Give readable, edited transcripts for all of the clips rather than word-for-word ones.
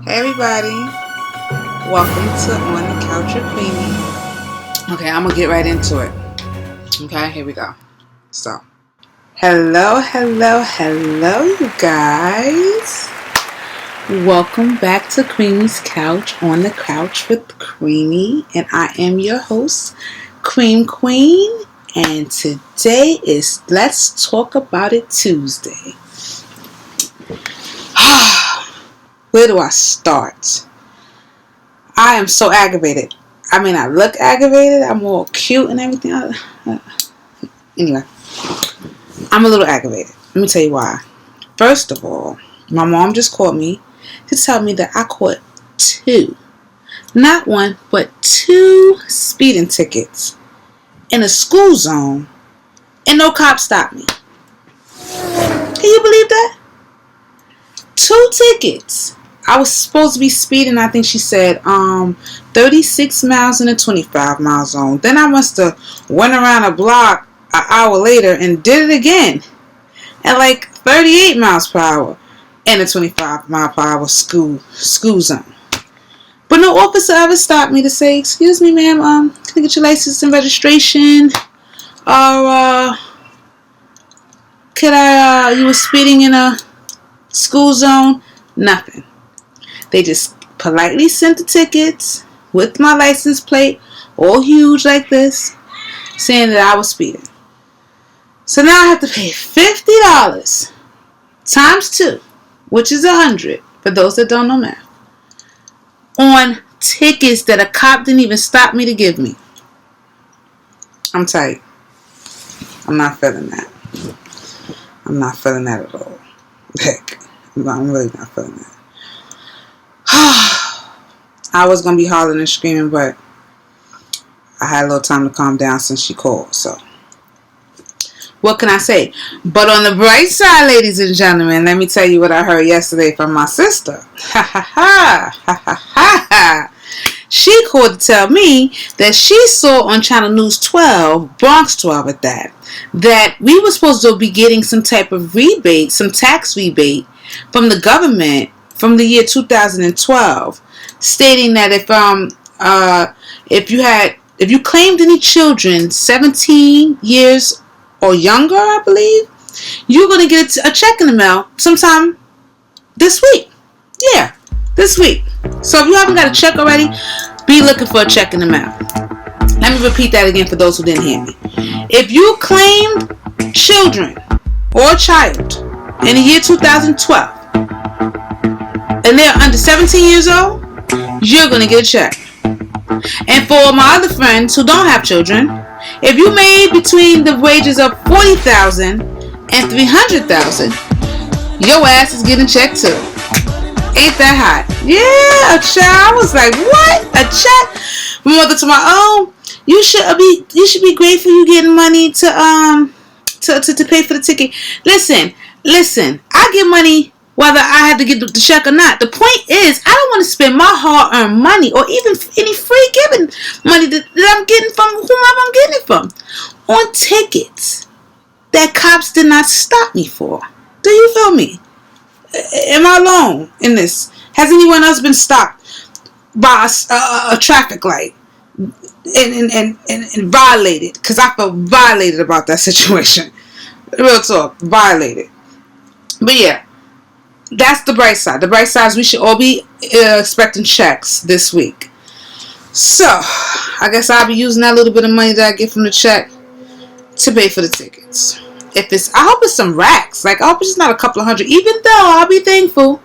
Hey everybody, welcome to On the Couch with Queenie. Okay, I'm gonna get right into it. Okay, here we go. So, hello you guys. Welcome back to Queenie's Couch, On the Couch with Queenie, and I am your host, Queen, and today is Let's Talk About It Tuesday. Where do I start? I am so aggravated. I mean, I look aggravated. I'm all cute and everything. Anyway, I'm a little aggravated. Let me tell you why. First of all, my mom just called me to tell me that I caught not one, but 2 speeding tickets in a school zone, and no cop stopped me. Can you believe that? 2 tickets. I was supposed to be speeding, I think she said, 36 miles in a 25 mile zone. Then I must have went around a block an hour later and did it again at like 38 miles per hour in a 25 mile per hour school zone. But no officer ever stopped me to say, "Excuse me, ma'am, can I get your license and registration? Or, you were speeding in a school zone?" Nothing. They just politely sent the tickets with my license plate, all huge like this, saying that I was speeding. So now I have to pay $50 times 2, which is $100 for those that don't know math, on tickets that a cop didn't even stop me to give me. I'm tight. I'm not feeling that. I'm not feeling that at all. Heck, I'm really not feeling that. I was going to be hollering and screaming, but I had a little time to calm down since she called. So, what can I say? But on the bright side, ladies and gentlemen, let me tell you what I heard yesterday from my sister. She called to tell me that she saw on Channel News 12, Bronx 12 at that we were supposed to be getting some type of rebate, some tax rebate from the government from the year 2012, stating that if you claimed any children 17 years or younger, I believe, you're going to get a check in the mail sometime this week. Yeah, this week. So if you haven't got a check already, be looking for a check in the mail. Let me repeat that again for those who didn't hear me. If you claimed children or a child in the year 2012, and they're under 17 years old, you're going to get a check. And for my other friends who don't have children, if you made between the wages of $40,000 and $300,000, your ass is getting a check too. Ain't that hot? Yeah, a check. I was like, what? A check? My mother to my own. You should be grateful you getting money to pay for the ticket. Listen. I get money whether I had to get the check or not. The point is, I don't want to spend my hard-earned money or even any free giving money that I'm getting from whomever I'm getting it from on tickets that cops did not stop me for. Do you feel me? Am I alone in this? Has anyone else been stopped by a traffic light and violated? Because I felt violated about that situation. Real talk, violated. But yeah. That's the bright side. The bright side is we should all be expecting checks this week. So, I guess I'll be using that little bit of money that I get from the check to pay for the tickets. I hope it's some racks. Like, I hope it's not a couple of hundred. Even though I'll be thankful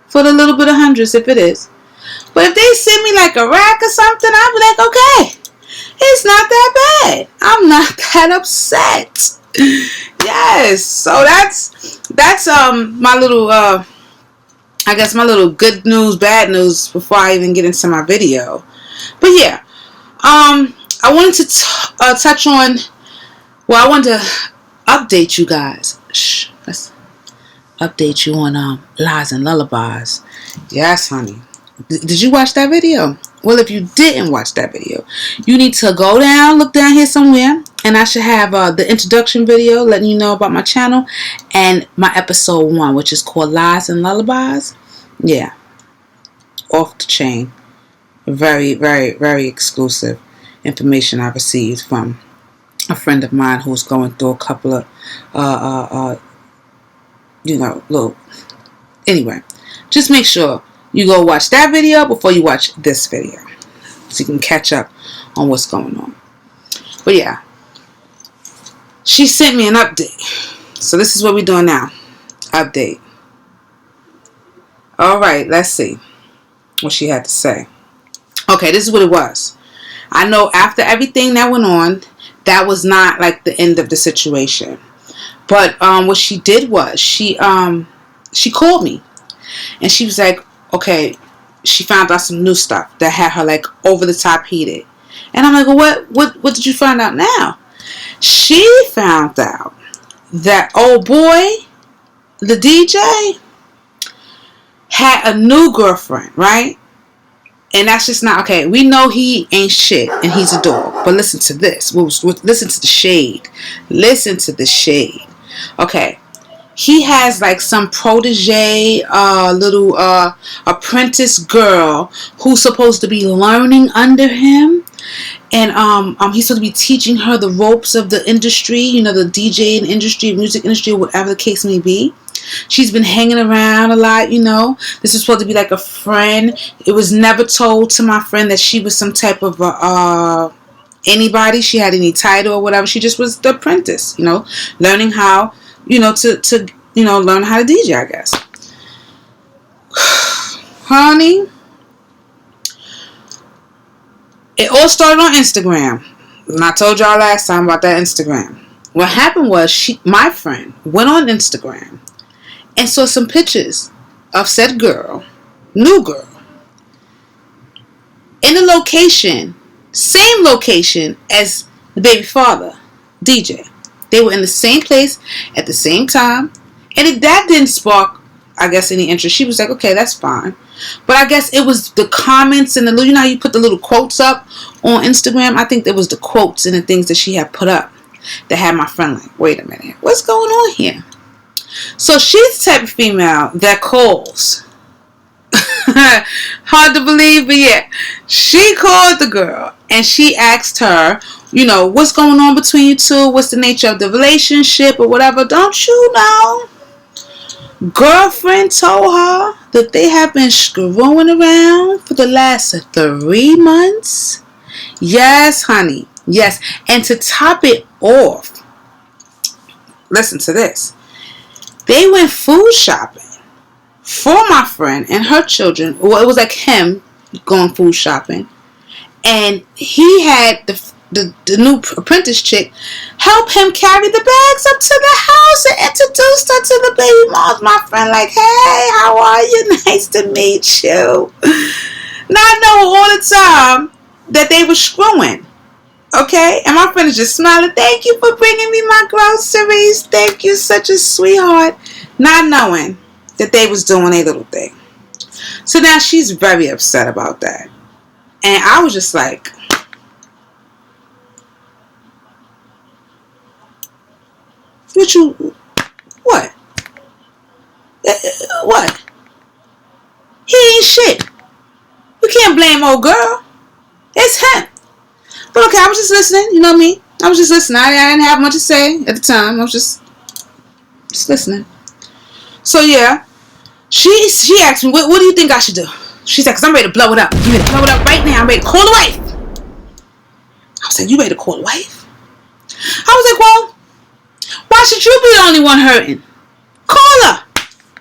for the little bit of hundreds if it is. But if they send me like a rack or something, I'll be like, okay, it's not that bad. I'm not that upset. Yes, so that's my little I guess my little good news, bad news before I even get into my video. But yeah, I wanted to touch on. Well, I wanted to update you guys. Let's update you on Lies and Lullabies. Yes, honey. Did you watch that video? Well, if you didn't watch that video, you need to look down here somewhere, and I should have the introduction video letting you know about my channel and my episode 1, which is called Lies and Lullabies. Yeah. off the chain. Very, very, very exclusive information I received from a friend of mine who's going through a couple of, little. Anyway, just make sure you go watch that video before you watch this video, so you can catch up on what's going on. But yeah, she sent me an update. So this is what we're doing now. Update. Alright, let's see what she had to say. Okay, this is what it was. I know after everything that went on, that was not like the end of the situation. But what she did was she called me. And she was like, okay, she found out some new stuff that had her like over the top heated. And I'm like, well, what did you find out now? She found out that old boy, the DJ, had a new girlfriend, right? And that's just not okay. We know he ain't shit and he's a dog. But listen to this. Listen to the shade. Listen to the shade. Okay. He has like some protege, little apprentice girl who's supposed to be learning under him. And he's supposed to be teaching her the ropes of the industry, the DJ industry, music industry, whatever the case may be. She's been hanging around a lot, This is supposed to be like a friend. It was never told to my friend that she was some type of anybody. She had any title or whatever. She just was the apprentice, learning how, to learn how to DJ, I guess. Honey, it all started on Instagram. And I told y'all last time about that Instagram. What happened was my friend went on Instagram and saw some pictures of said girl, new girl, in the location, same location as the baby father, DJ. They were in the same place at the same time. And that didn't spark, I guess, any interest. She was like, okay, that's fine. But I guess it was the comments and the, how you put the little quotes up on Instagram? I think it was the quotes and the things that she had put up that had my friend like, wait a minute, what's going on here? So she's the type of female that calls. Hard to believe, but yeah. She called the girl and she asked her, what's going on between you two? What's the nature of the relationship or whatever? Don't you know? Girlfriend told her that they have been screwing around for the last 3 months. Yes, honey. Yes. And to top it off, listen to this. They went food shopping for my friend and her children. Well, it was like him going food shopping. And he had the new apprentice chick help him carry the bags up to the house and introduced her to the baby moms. My friend like, hey, how are you? Nice to meet you. Not knowing all the time that they were screwing. Okay? And my friend is just smiling. Thank you for bringing me my groceries. Thank you, such a sweetheart. Not knowing that they was doing a little thing. So now she's very upset about that. And I was just like, what? What? He ain't shit. You can't blame old girl. It's him. But okay, I was just listening. You know me. I was just listening. I didn't have much to say at the time. I was just listening. So yeah, she asked me, what do you think I should do? She said, because I'm ready to blow it up. I'm ready to blow it up right now. I'm ready to call the wife. I was like, you ready to call the wife? I was like, well, why should you be the only one hurting? Call her.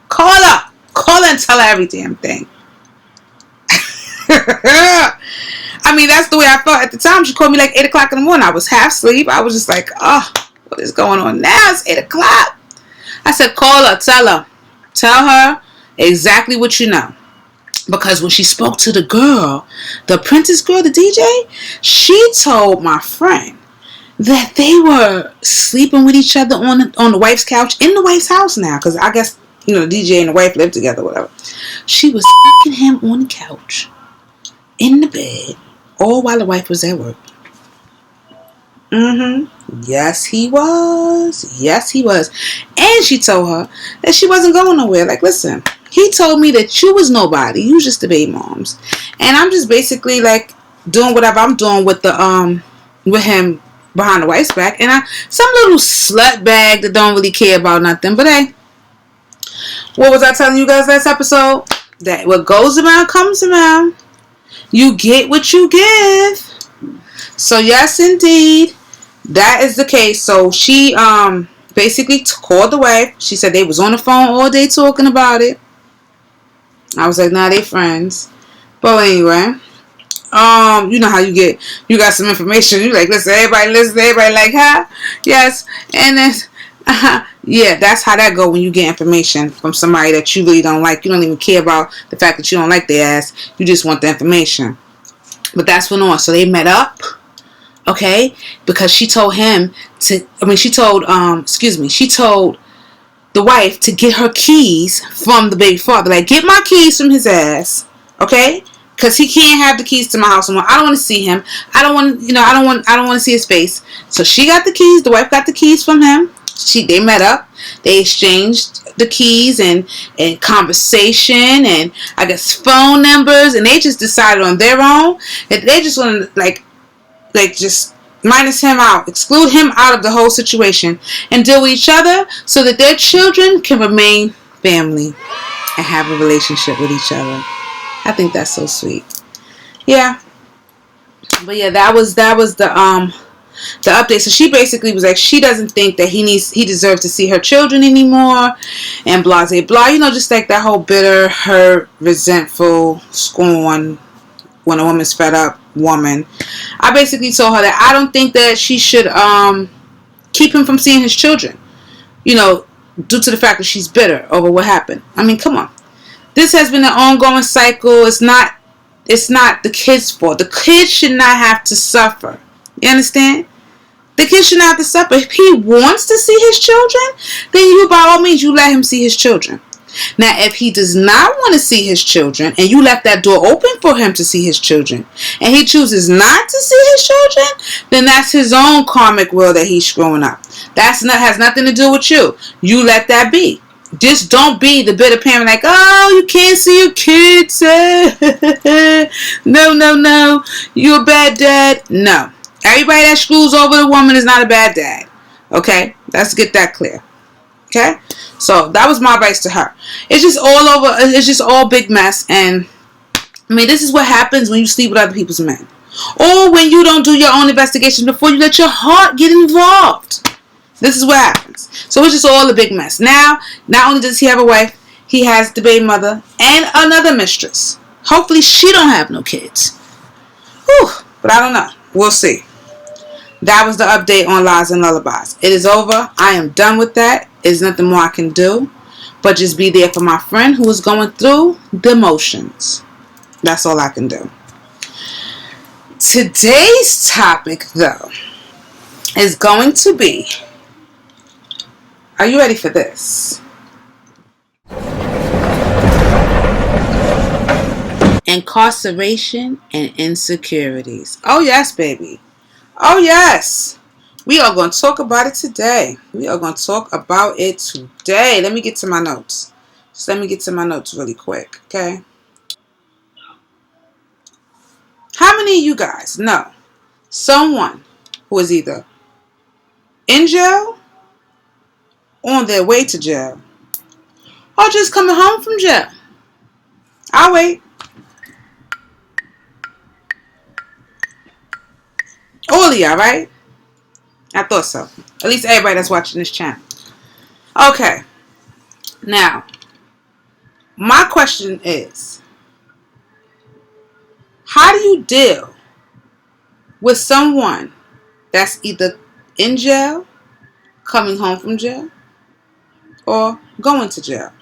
Call her. Call her and tell her every damn thing. I mean, that's the way I felt at the time. She called me like 8 o'clock in the morning. I was half asleep. I was just like, oh, what is going on now? It's 8 o'clock. I said, call her. Tell her. Tell her exactly what you know. Because when she spoke to the girl, the apprentice girl, the DJ, she told my friend that they were sleeping with each other on the wife's couch in the wife's house now. Because I guess, the DJ and the wife lived together, whatever. She was fucking him on the couch, in the bed, all while the wife was at work. Yes, he was. Yes, he was. And she told her that she wasn't going nowhere. Like, listen, He told me that you was nobody. You was just the baby moms. And I'm just basically like doing whatever I'm doing with the with him behind the wife's back. And some little slut bag that don't really care about nothing. But hey, what was I telling you guys last episode? That what goes around comes around. You get what you give. So yes, indeed, that is the case. So she basically called the wife. She said they was on the phone all day talking about it. I was like, nah, they friends. But anyway, you know how you got some information. You like, listen, everybody like, huh? Yes. And then, yeah, that's how that go when you get information from somebody that you really don't like. You don't even care about the fact that you don't like their ass. You just want the information. But that's what on. So they met up. Okay, because she told him to, she told the wife to get her keys from the baby father. Like, get my keys from his ass, okay? Because he can't have the keys to my house anymore. I don't want to see him. I don't want to see his face. So she got the keys. The wife got the keys from him. They met up. They exchanged the keys and conversation and I guess phone numbers, and they just decided on their own that they just want to like just minus him out, exclude him out of the whole situation and deal with each other so that their children can remain family and have a relationship with each other. I think that's so sweet. Yeah. But yeah, that was the update. So she basically was like, she doesn't think that he deserves to see her children anymore and blah blah blah. You know, just like that whole bitter, hurt, resentful, scorn when a woman's fed up woman. I basically told her that I don't think that she should keep him from seeing his children, you know, due to the fact that she's bitter over what happened. I mean, come on. This has been an ongoing cycle. It's not the kid's fault. The kid should not have to suffer. You understand? The kid should not have to suffer. If he wants to see his children, then you, by all means, you let him see his children. Now, if he does not want to see his children and you left that door open for him to see his children and he chooses not to see his children, then that's his own karmic will that he's screwing up. Has nothing to do with you. You let that be. Just don't be the bitter parent like, oh, you can't see your kids. No. You're a bad dad. No. Everybody that screws over the woman is not a bad dad. Okay? Let's get that clear. Okay? So that was my advice to her. It's just all over. It's just all big mess. And I mean, this is what happens when you sleep with other people's men, or when you don't do your own investigation before you let your heart get involved. This is what happens. So it's just all a big mess. Now, not only does he have a wife, he has the baby mother and another mistress. Hopefully, she don't have no kids. Whew. But I don't know. We'll see. That was the update on Lies and Lullabies. It is over. I am done with that. There's nothing more I can do but just be there for my friend who is going through the motions. That's all I can do. Today's topic, though, is going to be, are you ready for this? Incarceration and insecurities. Oh, yes, baby. Oh, yes. We are going to talk about it today. Let me get to my notes. Just let me get to my notes really quick, okay? How many of you guys know someone who is either in jail, on their way to jail, or just coming home from jail? I'll wait. All of y'all, right? I thought so. At least everybody that's watching this channel. Okay. Now, my question is, how do you deal with someone that's either in jail, coming home from jail, or going to jail?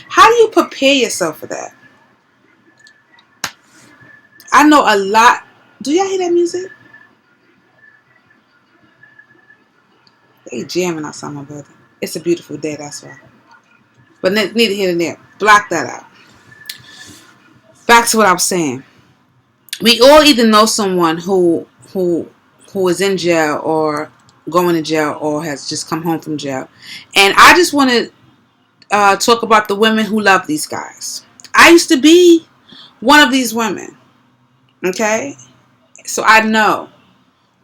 How do you prepare yourself for that? I know a lot. Do y'all hear that music? They jamming outside my building. It's a beautiful day, that's why. But neither here nor there. Block that out. Back to what I was saying. We all either know someone who is in jail or going to jail or has just come home from jail. And I just want to talk about the women who love these guys. I used to be one of these women. Okay? So I know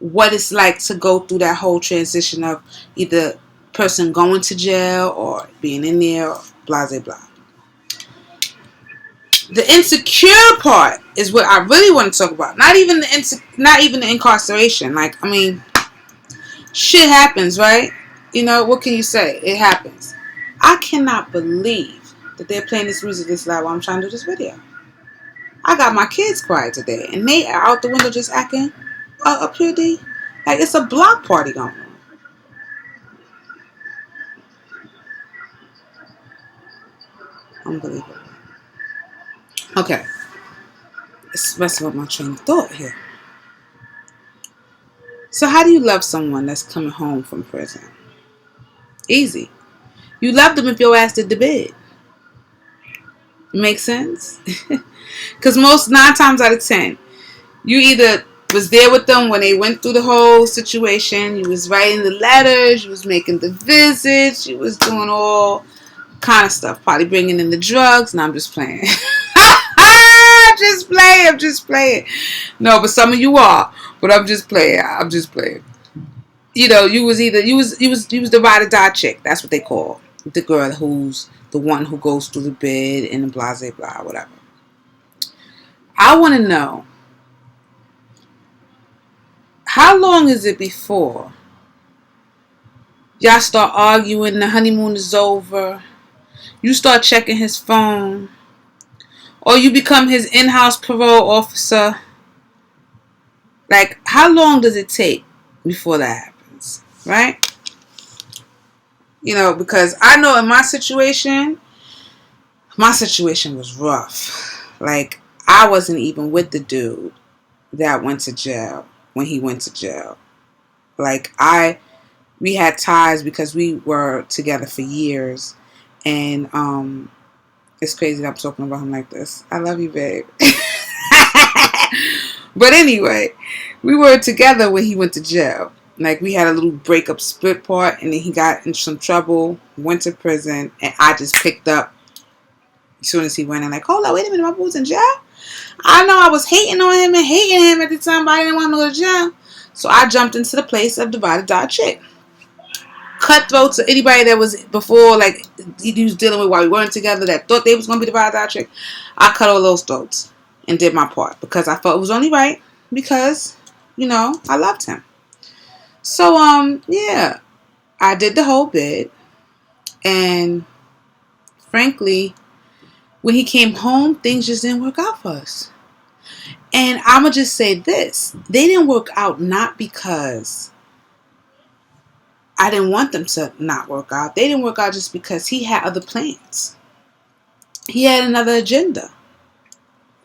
what it's like to go through that whole transition of either person going to jail or being in there, or blah, blah, blah. The insecure part is what I really want to talk about. Not even the incarceration. Like, I mean, shit happens, right? You know, what can you say? It happens. I cannot believe that they're playing this music this loud while I'm trying to do this video. I got my kids quiet today, and they are out the window just acting up here, D. Like, it's a block party going on. Unbelievable. Okay. It's messing with my train of thought here. So how do you love someone that's coming home from prison? Easy. You love them if your ass did the bid. Make sense? Because 9 times out of 10, you either was there with them when they went through the whole situation, you was writing the letters, you was making the visits, you was doing all kind of stuff, probably bringing in the drugs. No, I'm just playing. I'm just playing. No, but some of you are, but I'm just playing. You know, you was the ride or die chick. That's what they call the girl who's the one who goes through the bid and the blah blah blah, whatever. I want to know, how long is it before y'all start arguing, the honeymoon is over, you start checking his phone, or you become his in-house parole officer? Like, how long does it take before that happens, right? You know, because I know in my situation was rough. Like, I wasn't even with the dude that went to jail when he went to jail. Like, we had ties because we were together for years. And it's crazy that I'm talking about him like this. I love you, babe. But anyway, we were together when he went to jail. Like, we had a little breakup split part, and then he got in some trouble, went to prison, and I just picked up as soon as he went in. Like, hold on, wait a minute, my boo was in jail? I know I was hating on him and hating him at the time, but I didn't want him to go to jail. So I jumped into the place of divided die chick. Cutthroats or anybody that was before, like, he was dealing with while we weren't together, that thought they was going to be divided die chick, I cut all those throats and did my part because I felt it was only right, because, you know, I loved him. So, yeah, I did the whole bit, and frankly, when he came home, things just didn't work out for us. And I'm going to just say this. They didn't work out not because I didn't want them to not work out. They didn't work out just because he had other plans. He had another agenda.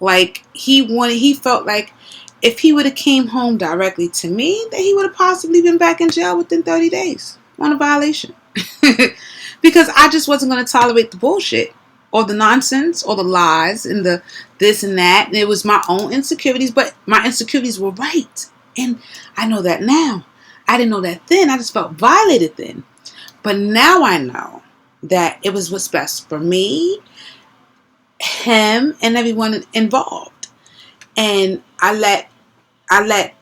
Like, he felt like if he would have came home directly to me, that he would have possibly been back in jail within 30 days on a violation. Because I just wasn't going to tolerate the bullshit or the nonsense or the lies and the this and that. And it was my own insecurities, but my insecurities were right. And I know that now. I didn't know that then. I just felt violated then. But now I know that it was what's best for me, him, and everyone involved. And I let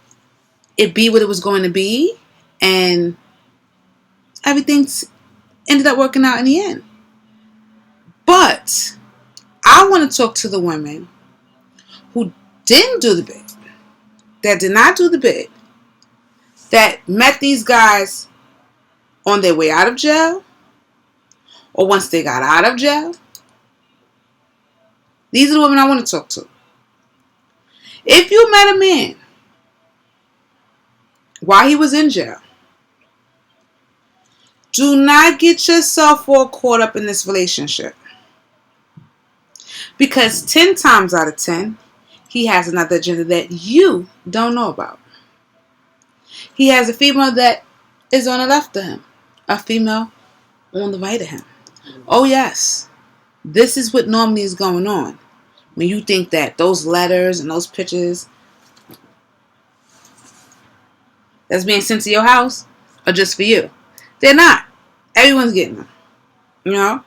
it be what it was going to be, and everything's ended up working out in the end. But I want to talk to the women who didn't do the bid, that did not do the bid, that met these guys on their way out of jail, or once they got out of jail. These are the women I want to talk to. If you met a man while he was in jail, do not get yourself all caught up in this relationship. Because 10 times out of 10, he has another agenda that you don't know about. He has a female that is on the left of him, a female on the right of him. Oh yes, this is what normally is going on. When you think that those letters and those pictures that's being sent to your house are just for you. They're not. Everyone's getting them. You know?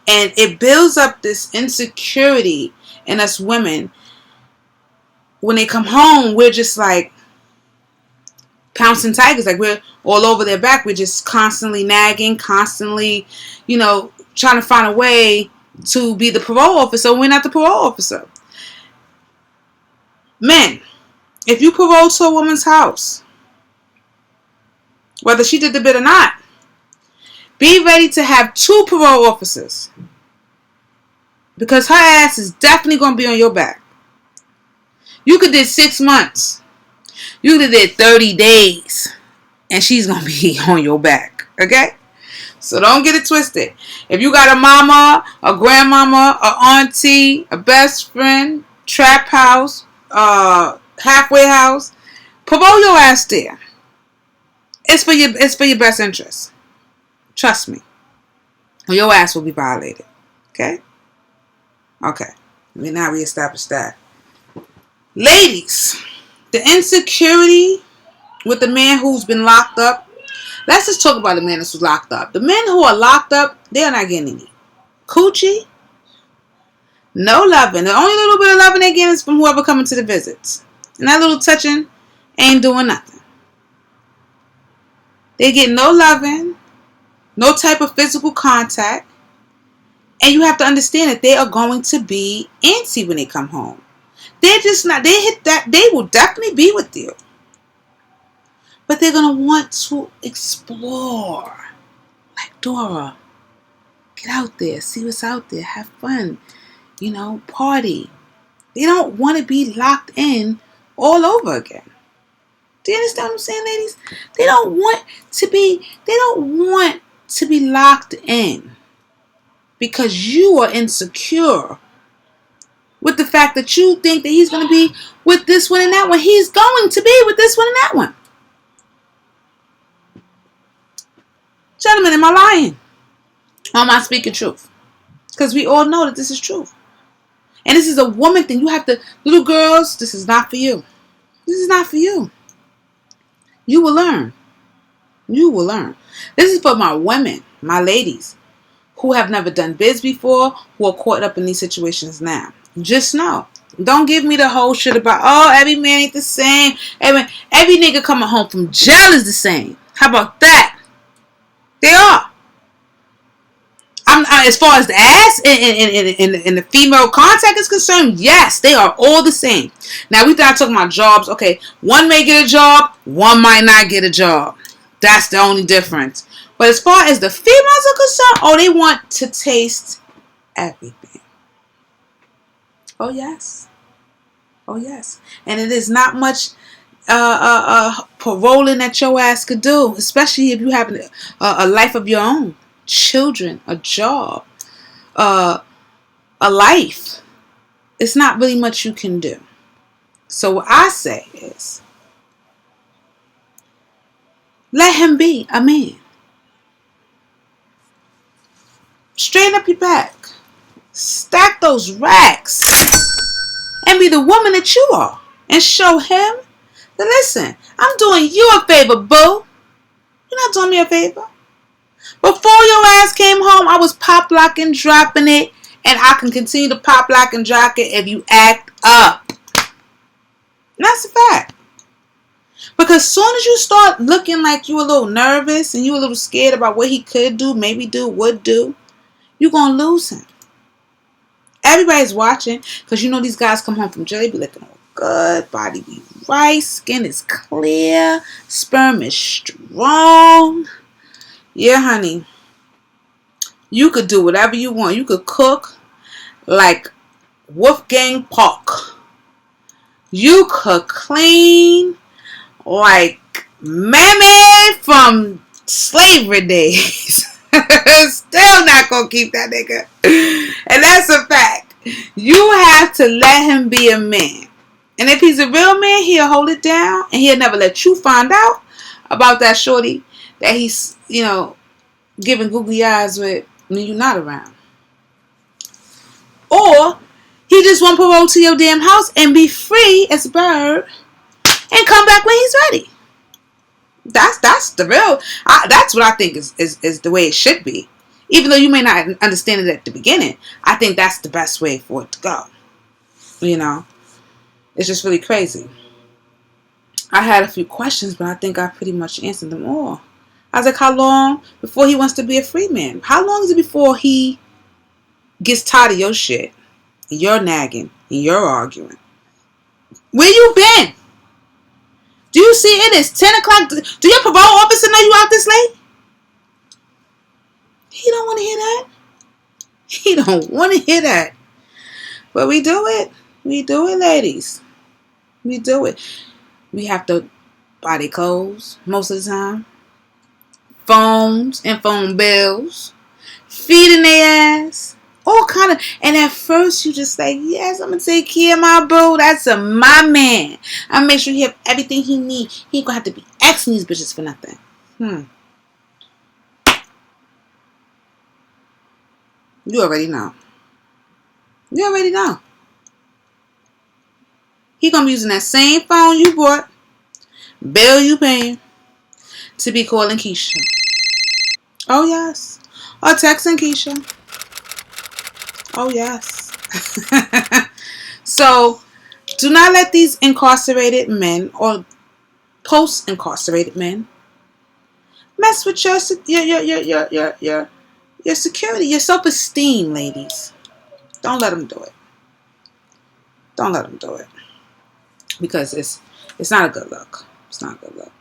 And it builds up this insecurity in us women. When they come home, we're just like pouncing tigers. Like we're all over their back. We're just constantly nagging, constantly, trying to find a way to be the parole officer. We're not the parole officer. Men, if you parole to a woman's house, whether she did the bid or not, be ready to have 2 parole officers. Because her ass is definitely going to be on your back. You could did 6 months. You could did 30 days. And she's going to be on your back. Okay? So don't get it twisted. If you got a mama, a grandmama, a auntie, a best friend, trap house, halfway house, parole your ass there. It's for your best interest. Trust me. Or your ass will be violated. Okay? Okay. Now we established that. Ladies, the insecurity with the man who's been locked up. Let's just talk about the man who's locked up. The men who are locked up, they're not getting any coochie. No loving. The only little bit of loving they get is from whoever coming to the visits. And that little touching ain't doing nothing. They get no loving, no type of physical contact. And you have to understand that they are going to be antsy when they come home. They're just not, they hit that, they will definitely be with you. But they're going to want to explore. Like Dora. Get out there, see what's out there, have fun, party. They don't want to be locked in all over again. Do you understand what I'm saying, ladies? They don't want to be locked in because you are insecure with the fact that you think that he's going to be with this one and that one. He's going to be with this one and that one. Gentlemen, am I lying? Or am I speaking truth? Because we all know that this is truth. And this is a woman thing. You have to, little girls, this is not for you. This is not for you. You will learn. You will learn. This is for my women, my ladies, who have never done biz before, who are caught up in these situations now. Just know. Don't give me the whole shit about, every man ain't the same. Every nigga coming home from jail is the same. How about that? They are. As far as the ass and the female contact is concerned, yes, they are all the same. Now, we start talking about jobs. Okay, one may get a job, one might not get a job. That's the only difference. But as far as the females are concerned, they want to taste everything. Oh, yes. Oh, yes. And it is not much paroling that your ass could do, especially if you have a life of your own. Children, a job, a life. It's not really much you can do. So what I say is, let him be a man. Straighten up your back. Stack those racks. And be the woman that you are. And show him that, listen, I'm doing you a favor, boo. You're not doing me a favor. Before your ass came home, I was pop locking, dropping it, and I can continue to pop lock and drop it if you act up. And that's a fact. Because soon as you start looking like you a little nervous and you a little scared about what he could do, maybe do, would do, you're going to lose him. Everybody's watching because these guys come home from jail, they be looking all good, body be right, skin is clear, sperm is strong. Yeah, honey. You could do whatever you want. You could cook like Wolfgang Puck. You could clean like Mammy from slavery days. Still not gonna keep that nigga. And that's a fact. You have to let him be a man. And if he's a real man, he'll hold it down and he'll never let you find out about that shorty that he's, giving googly eyes with when you're not around. Or he just won't parole to your damn house and be free as a bird and come back when he's ready. That's the real. That's what I think is the way it should be. Even though you may not understand it at the beginning, I think that's the best way for it to go. You know, it's just really crazy. I had a few questions, but I think I pretty much answered them all. I was like, how long before he wants to be a free man? How long is it before he gets tired of your shit, and you're nagging, and you're arguing? Where you been? Do you see it is 10 o'clock? Do your parole officer know you out this late? He don't want to hear that. He don't want to hear that. But we do it. We do it, ladies. We do it. We have to buy their clothes most of the time. Phones and phone bills. Feeding their ass. All kind of. And at first you just like, yes, I'm going to take care of my boo. That's my man. I'll make sure he have everything he needs. He ain't going to have to be asking these bitches for nothing. You already know. You already know. He gonna be using that same phone you bought, bill you paying, to be calling Keisha. Oh yes. Or texting Keisha. Oh yes. So do not let these incarcerated men or post-incarcerated men mess with your security, your self-esteem, ladies. Don't let them do it. Don't let them do it. Because it's not a good look. It's not a good look.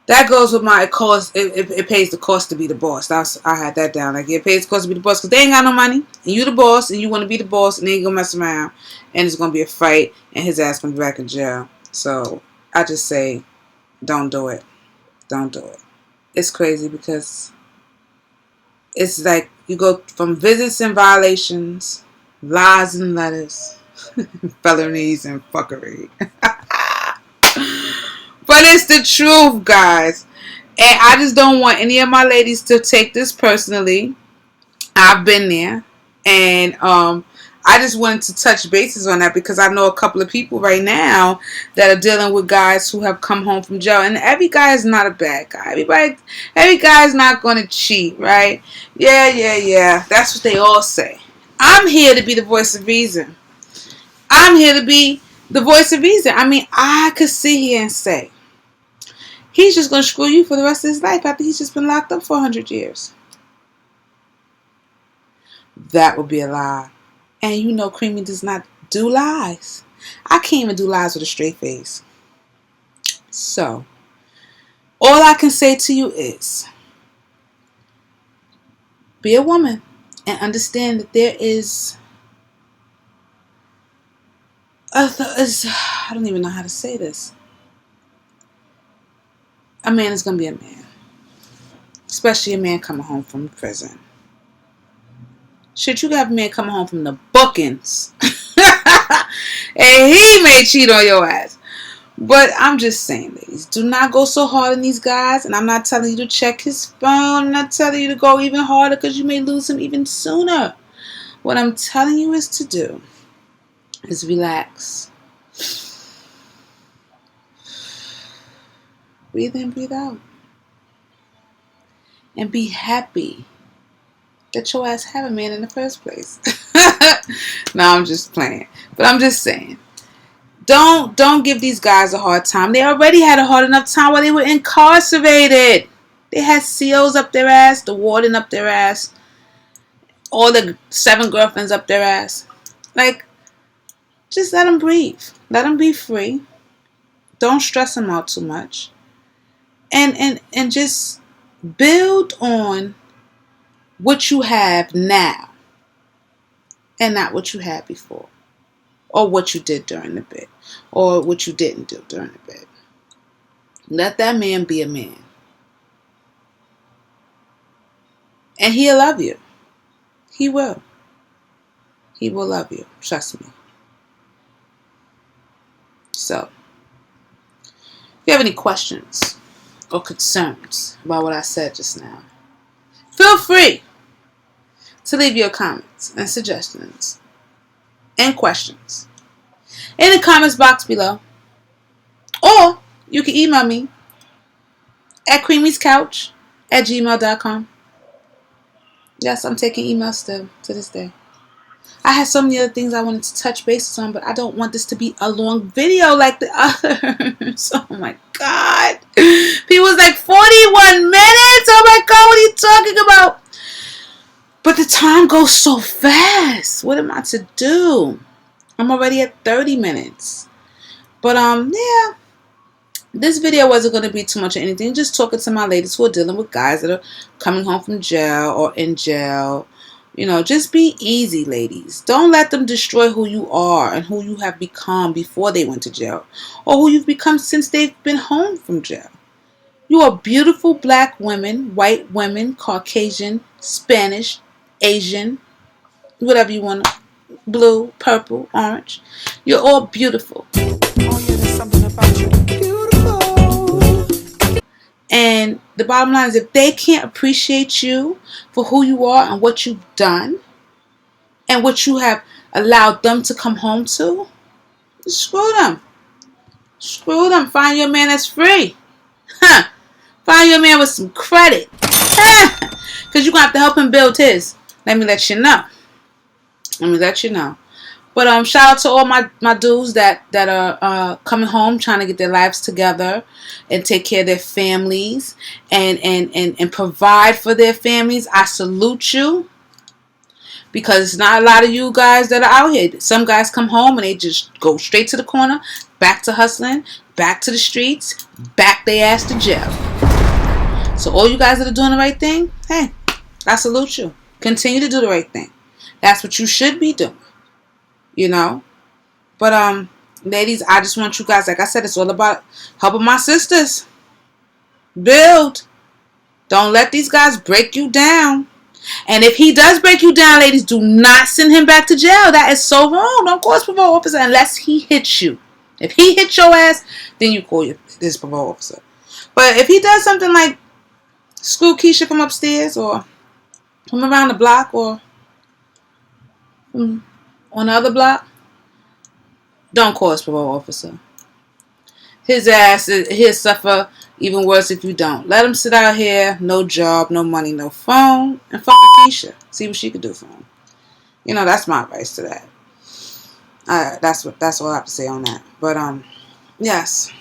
That goes with my cost. It pays the cost to be the boss. I had that down. Like, it pays the cost to be the boss because they ain't got no money. And you the boss and you want to be the boss and they ain't going to mess around. And it's going to be a fight and his ass going to be back in jail. So I just say, don't do it. Don't do it. It's crazy because it's like you go from visits and violations, lies and letters, felonies and fuckery. But it's the truth, guys. And I just don't want any of my ladies to take this personally. I've been there. And I just wanted to touch bases on that because I know a couple of people right now that are dealing with guys who have come home from jail. And every guy is not a bad guy. Every guy is not going to cheat, right? Yeah. That's what they all say. I'm here to be the voice of reason. I'm here to be the voice of reason. I mean, I could sit here and say, he's just going to screw you for the rest of his life after he's just been locked up for 100 years. That would be a lie. And you know Creamy does not do lies. I can't even do lies with a straight face. So, all I can say to you is, be a woman and understand that there is, I don't even know how to say this. A man is going to be a man. Especially a man coming home from prison. Shit, you got a man coming home from the bookings. And he may cheat on your ass. But I'm just saying, ladies, do not go so hard on these guys. And I'm not telling you to check his phone. I'm not telling you to go even harder because you may lose him even sooner. What I'm telling you is to do is relax. Breathe in, breathe out. And be happy that your ass have a man in the first place. No, I'm just playing. But I'm just saying. Don't give these guys a hard time. They already had a hard enough time while they were incarcerated. They had COs up their ass, the warden up their ass, all the 7 girlfriends up their ass. Like, just let them breathe. Let them be free. Don't stress them out too much. And just build on what you have now and not what you had before, or what you did during the bid, or what you didn't do during the bid. Let that man be a man, and he'll love you. He will love you, trust me. So if you have any questions or concerns about what I said just now, feel free to leave your comments and suggestions and questions in the comments box below. Or you can email me at creamyscouch at gmail.com. Yes, I'm taking emails still to this day. I had so many other things I wanted to touch bases on, but I don't want this to be a long video like the others. Oh my God. People was like 41 minutes. Oh my God, what are you talking about? But the time goes so fast. What am I to do? I'm already at 30 minutes. But yeah. This video wasn't going to be too much of anything. Just talking to my ladies who are dealing with guys that are coming home from jail or in jail. You know, just be easy, ladies. Don't let them destroy who you are and who you have become before they went to jail, or who you've become since they've been home from jail. You are beautiful black women, white women, Caucasian, Spanish, Asian, whatever you want, blue, purple, orange. You're all beautiful. Oh yeah, there's something about you. Beautiful. And the bottom line is, if they can't appreciate you for who you are and what you've done and what you have allowed them to come home to, screw them. Screw them. Find your man that's free. Huh. Find your man with some credit. Because you're going to have to help him build his. Let me let you know. But shout out to all my dudes that are coming home, trying to get their lives together and take care of their families and provide for their families. I salute you, because it's not a lot of you guys that are out here. Some guys come home and they just go straight to the corner, back to hustling, back to the streets, back their ass to jail. So all you guys that are doing the right thing, hey, I salute you. Continue to do the right thing. That's what you should be doing. You know? But ladies, I just want you guys, like I said, it's all about helping my sisters build. Don't let these guys break you down. And if he does break you down, ladies, do not send him back to jail. That is so wrong. Don't call his parole officer unless he hits you. If he hits your ass, then you call this parole officer. But if he does something like screw Keisha from upstairs, or from around the block, or on the other block, don't call his parole officer. His ass, he'll suffer even worse if you don't. Let him sit out here, no job, no money, no phone, and fuck with Keisha. See what she could do for him. You know, that's my advice to that. That's all I have to say on that. But yes.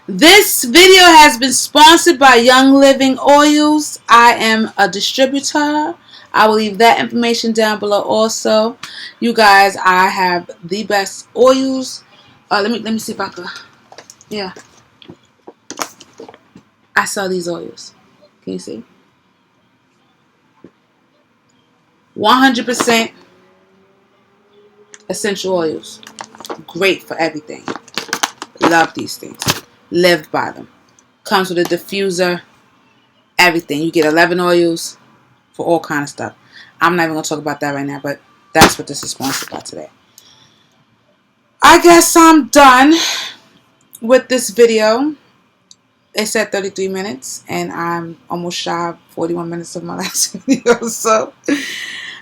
This video has been sponsored by Young Living Oils. I am a distributor. I will leave that information down below also. You guys, I have the best oils. Let me see if I can. Yeah. I sell these oils. Can you see? 100% essential oils. Great for everything. Love these things. Lived by them. Comes with a diffuser. Everything. You get 11 oils for all kind of stuff. I'm not even going to talk about that right now, but that's what this is sponsored by today. I guess I'm done with this video. It said 33 minutes, and I'm almost shy of 41 minutes of my last video, so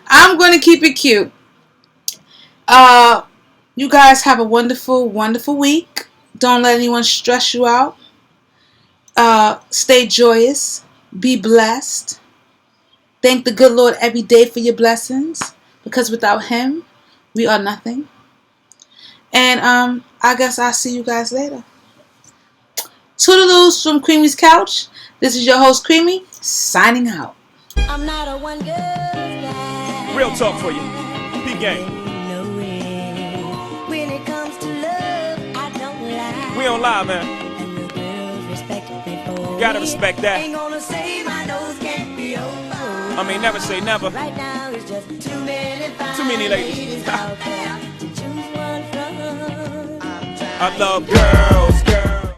I'm going to keep it cute. You guys have a wonderful, wonderful week. Don't let anyone stress you out. Stay joyous. Be blessed. Thank the good Lord every day for your blessings, because without Him, we are nothing. And I guess I'll see you guys later. Toodaloos from Creamy's Couch. This is your host, Creamy, signing out. I'm not a one girl guy. Real talk for you. P-game. No way. When it comes to love, I don't lie. We don't lie, man. And the girls respect me for you gotta respect that. Ain't gonna say my nose can't be over. I mean, never say never. Right now it's just too many ladies out there to choose one from. I love girls, girls.